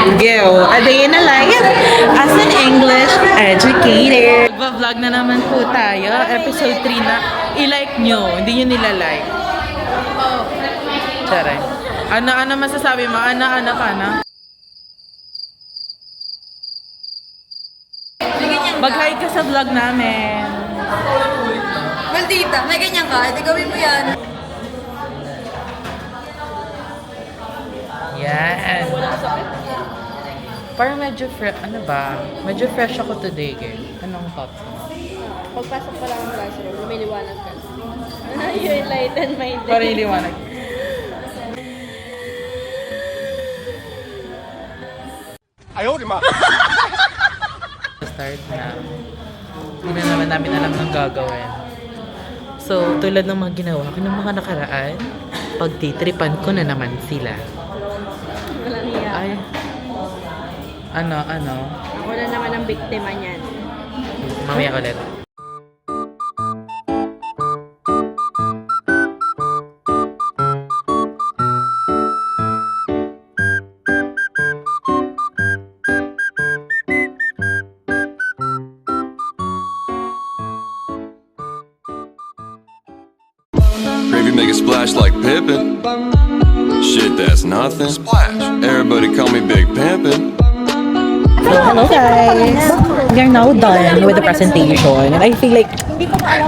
Go! A day in a life as an English educator. Nagva-vlog na naman po tayo. Episode 3 na. I-like nyo. Hindi nyo nilalike. Charay. Ano masasabi mo? Ano ka na? Mag-hi ka sa vlog namin. Maldita, may ganyan ka. Hindi gawin mo yan. Yan. Parang medyo fresh, ano ba? Medyo fresh ako today, girl. Anong thoughts mo? Pagpasok pa lang ng classroom, lumiliwanag ka. You enlighten my day. Parang yung liwanag. Ayaw, di ma. Start na. Hindi na naman namin alam ng gagawin. So, tulad ng mga ginawa ko ng mga nakaraan, pagtitripan ko na naman sila. Walang hiya. Ay. Ano? Ako na naman ang biktima niyan. Mamaya ulit. Gravy make a splash like Pippin. Shit, that's nothing. Splash. Everybody call me Big Pimpin'. So, hello guys! We are now done with the presentation and I feel like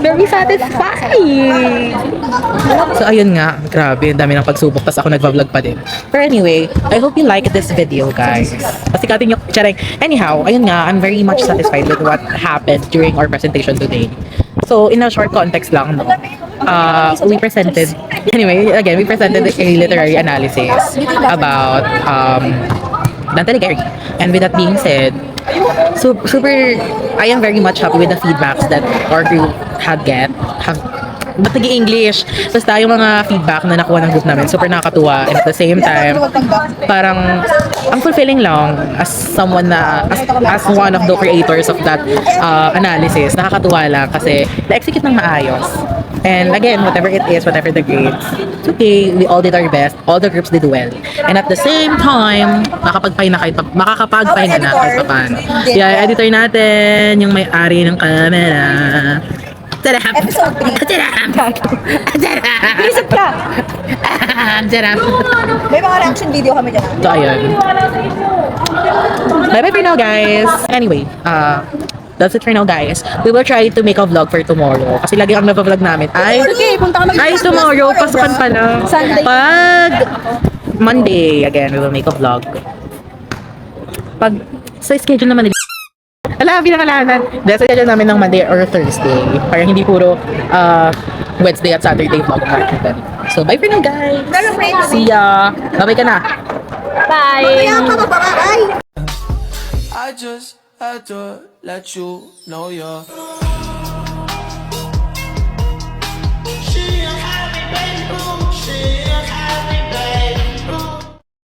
very satisfied! So, ayun nga. Grabe, ang dami ng pagsubok tas ako nagva-vlog pa din. But anyway, I hope you like this video guys. Pasikatin nyo, charing. Anyhow, ayun nga, I'm very much satisfied with what happened during our presentation today. So, in a short context lang, no? We presented a literary analysis about Dante Alighieri. And with that being said, I am very much happy with the feedbacks that our group ba't nag-i-English? Basta yung mga feedback na nakuha ng group namin, super nakakatuwa. And at the same time, parang ang fulfilling lang as someone na, as one of the creators of that analysis, nakakatuwa lang kasi na-execute ng maayos. And again, whatever it is, whatever the grades, it's okay. We all did our best. All the groups did well. And at the same time, makakapagpahinga na kahit paano. Yeah, editor natin, yung may-ari ng camera. Tarap! Episode 3. Tarap! Tarap! Isip ka! Tarap! May mga reaction video kami dyan. So, ayun. Bye-bye for now, guys. Anyway, that's it for now, guys. We will try to make a vlog for tomorrow. Kasi lagi ang nag-vlog namin ay... Okay, punta ka Ay, tomorrow, pasukan pa lang. Sunday. Pag Monday, again, we will make a vlog. Pag sa schedule naman nila, pinakalanan. Dahil sa schedule namin ng Monday or Thursday. Para hindi puro Wednesday at Saturday vlog natin. So, bye for now, guys. See ya. Bye-bye ka na. Bye! I just had to let you know you're